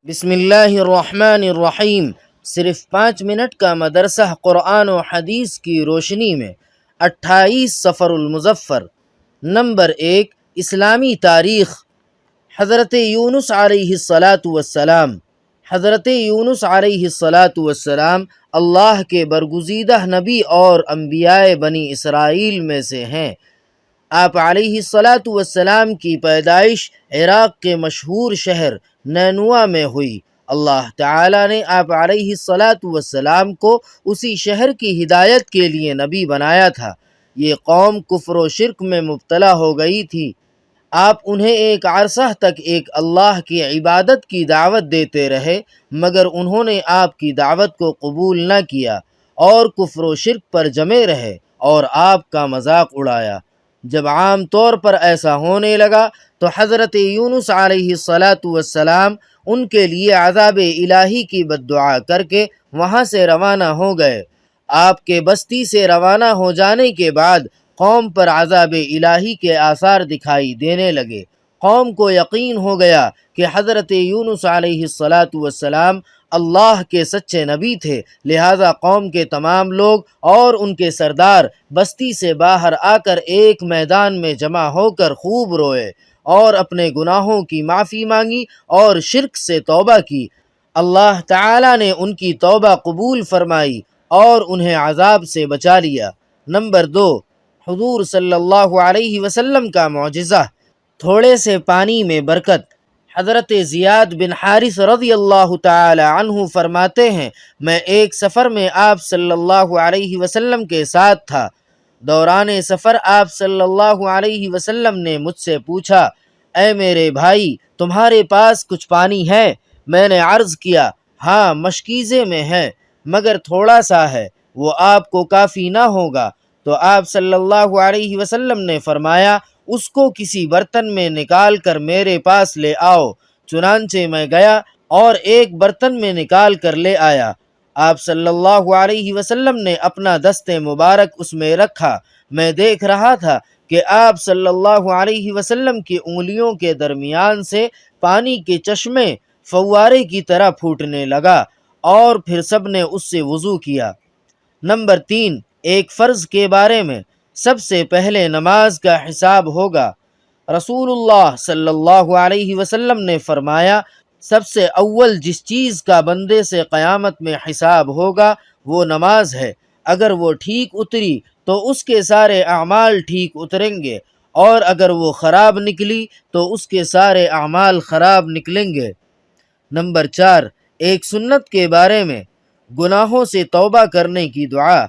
بسم اللہ الرحمن الرحیم۔ صرف 5 منٹ کا مدرسہ قرآن و حدیث کی روشنی میں 28 صفر المظفر۔ نمبر 1، اسلامی تاریخ۔ حضرت یونس علیہ السلام حضرت یونس علیہ السلام اللہ کے برگزیدہ نبی اور انبیاء بنی اسرائیل میں سے ہیں۔ آپ علیہ السلام کی پیدائش عراق کے مشہور شہر نینوا میں ہوئی۔ اللہ تعالیٰ نے آپ علیہ السلام کو اسی شہر کی ہدایت کے لیے نبی بنایا تھا۔ یہ قوم کفر و شرک میں مبتلا ہو گئی تھی۔ آپ انہیں ایک عرصہ تک ایک اللہ کی عبادت کی دعوت دیتے رہے، مگر انہوں نے آپ کی دعوت کو قبول نہ کیا اور کفر و شرک پر جمے رہے اور آپ کا مذاق اڑایا۔ جب عام طور پر ایسا ہونے لگا تو حضرت یونس علیہ السلام ان کے لیے عذاب الہی کی بد دعا کر کے وہاں سے روانہ ہو گئے۔ آپ کے بستی سے روانہ ہو جانے کے بعد قوم پر عذاب الہی کے آثار دکھائی دینے لگے۔ قوم کو یقین ہو گیا کہ حضرت یونس علیہ السلام اللہ کے سچے نبی تھے، لہذا قوم کے تمام لوگ اور ان کے سردار بستی سے باہر آ کر ایک میدان میں جمع ہو کر خوب روئے اور اپنے گناہوں کی معافی مانگی اور شرک سے توبہ کی۔ اللہ تعالیٰ نے ان کی توبہ قبول فرمائی اور انہیں عذاب سے بچا لیا۔ نمبر 2، حضور صلی اللہ علیہ وسلم کا معجزہ، تھوڑے سے پانی میں برکت۔ حضرت زیاد بن حارث رضی اللہ تعالی عنہ فرماتے ہیں، میں ایک سفر میں آپ صلی اللہ علیہ وسلم کے ساتھ تھا۔ دوران سفر آپ صلی اللہ علیہ وسلم نے مجھ سے پوچھا، اے میرے بھائی، تمہارے پاس کچھ پانی ہے؟ میں نے عرض کیا، ہاں، مشکیزے میں ہے، مگر تھوڑا سا ہے، وہ آپ کو کافی نہ ہوگا۔ تو آپ صلی اللہ علیہ وسلم نے فرمایا، اس کو کسی برتن میں نکال کر میرے پاس لے آؤ۔ چنانچہ میں گیا اور ایک برتن میں نکال کر لے آیا۔ آپ صلی اللہ علیہ وسلم نے اپنا دست مبارک اس میں رکھا۔ میں دیکھ رہا تھا کہ آپ صلی اللہ علیہ وسلم کی انگلیوں کے درمیان سے پانی کے چشمے فوارے کی طرح پھوٹنے لگا اور پھر سب نے اس سے وضو کیا۔ نمبر 3، ایک فرض کے بارے میں۔ سب سے پہلے نماز کا حساب ہوگا۔ رسول اللہ صلی اللہ علیہ وسلم نے فرمایا، سب سے اول جس چیز کا بندے سے قیامت میں حساب ہوگا وہ نماز ہے۔ اگر وہ ٹھیک اتری تو اس کے سارے اعمال ٹھیک اتریں گے، اور اگر وہ خراب نکلی تو اس کے سارے اعمال خراب نکلیں گے۔ نمبر 4، ایک سنت کے بارے میں، گناہوں سے توبہ کرنے کی دعا۔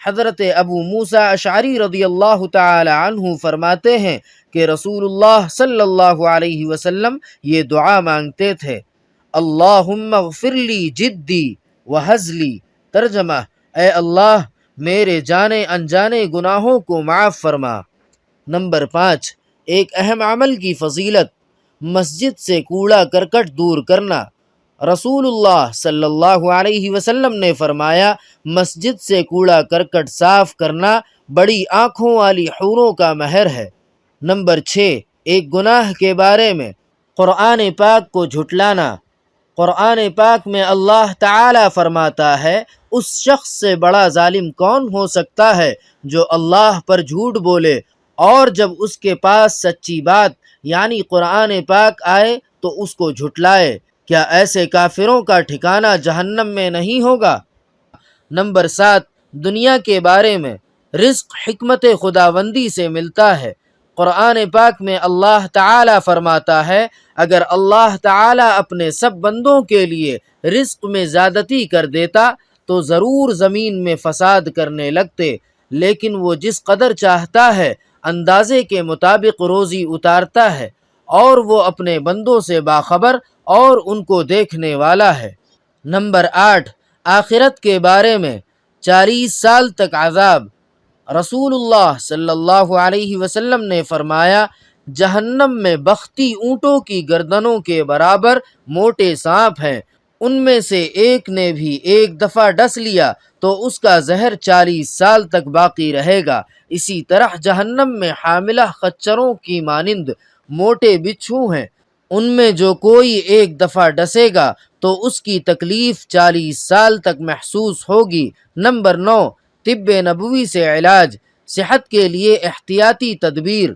حضرت ابو موسیٰ اشعری رضی اللہ تعالی عنہ فرماتے ہیں کہ رسول اللہ صلی اللہ علیہ وسلم یہ دعا مانگتے تھے، اللہم اغفر لی جدی وہزلی۔ ترجمہ، اے اللہ، میرے جانے انجانے گناہوں کو معاف فرما۔ نمبر 5، ایک اہم عمل کی فضیلت، مسجد سے کوڑا کرکٹ دور کرنا۔ رسول اللہ صلی اللہ علیہ وسلم نے فرمایا، مسجد سے کوڑا کرکٹ صاف کرنا بڑی آنکھوں والی حوروں کا مہر ہے۔ نمبر 6، ایک گناہ کے بارے میں، قرآن پاک کو جھٹلانا۔ قرآن پاک میں اللہ تعالیٰ فرماتا ہے، اس شخص سے بڑا ظالم کون ہو سکتا ہے جو اللہ پر جھوٹ بولے اور جب اس کے پاس سچی بات یعنی قرآن پاک آئے تو اس کو جھٹلائے۔ کیا ایسے کافروں کا ٹھکانہ جہنم میں نہیں ہوگا؟ نمبر 7، دنیا کے بارے میں، رزق حکمت خداوندی سے ملتا ہے۔ قرآن پاک میں اللہ تعالیٰ فرماتا ہے، اگر اللہ تعالیٰ اپنے سب بندوں کے لیے رزق میں زیادتی کر دیتا تو ضرور زمین میں فساد کرنے لگتے، لیکن وہ جس قدر چاہتا ہے اندازے کے مطابق روزی اتارتا ہے، اور وہ اپنے بندوں سے باخبر اور ان کو دیکھنے والا ہے۔ نمبر 8، آخرت کے بارے میں، 40 سال تک عذاب۔ رسول اللہ صلی اللہ علیہ وسلم نے فرمایا، جہنم میں بختی اونٹوں کی گردنوں کے برابر موٹے سانپ ہیں، ان میں سے ایک نے بھی ایک دفعہ ڈس لیا تو اس کا زہر 40 سال تک باقی رہے گا۔ اسی طرح جہنم میں حاملہ خچروں کی مانند موٹے بچھو ہیں، ان میں جو کوئی ایک دفعہ ڈسے گا تو اس کی تکلیف 40 سال تک محسوس ہوگی۔ نمبر 9، طب نبوی سے علاج، صحت کے لیے احتیاطی تدبیر۔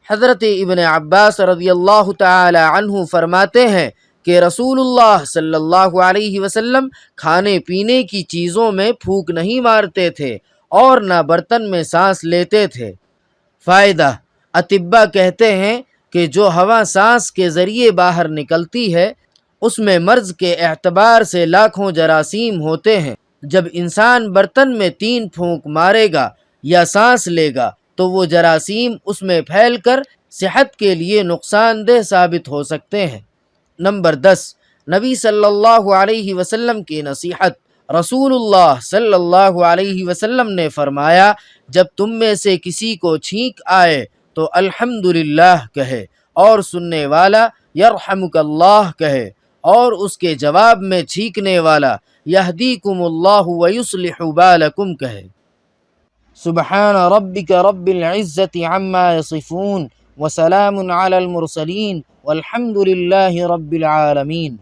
حضرت ابن عباس رضی اللہ تعالی عنہ فرماتے ہیں کہ رسول اللہ صلی اللہ علیہ وسلم کھانے پینے کی چیزوں میں پھونک نہیں مارتے تھے اور نہ برتن میں سانس لیتے تھے۔ فائدہ: اطباء کہتے ہیں کہ جو ہوا سانس کے ذریعے باہر نکلتی ہے اس میں مرض کے اعتبار سے لاکھوں جراثیم ہوتے ہیں۔ جب انسان برتن میں 3 پھونک مارے گا یا سانس لے گا تو وہ جراثیم اس میں پھیل کر صحت کے لیے نقصان دہ ثابت ہو سکتے ہیں۔ نمبر 10، نبی صلی اللہ علیہ وسلم کی نصیحت۔ رسول اللہ صلی اللہ علیہ وسلم نے فرمایا، جب تم میں سے کسی کو چھینک آئے تو الحمدللہ کہے اور سننے والا یرحمک اللہ کہے اور اس کے جواب میں چھینکنے والا یہدیکم اللہ ویصلح بالکم کہے۔ سبحان ربک رب العزت عما یصفون وسلام علی المرسلین والحمد للہ رب العالمین۔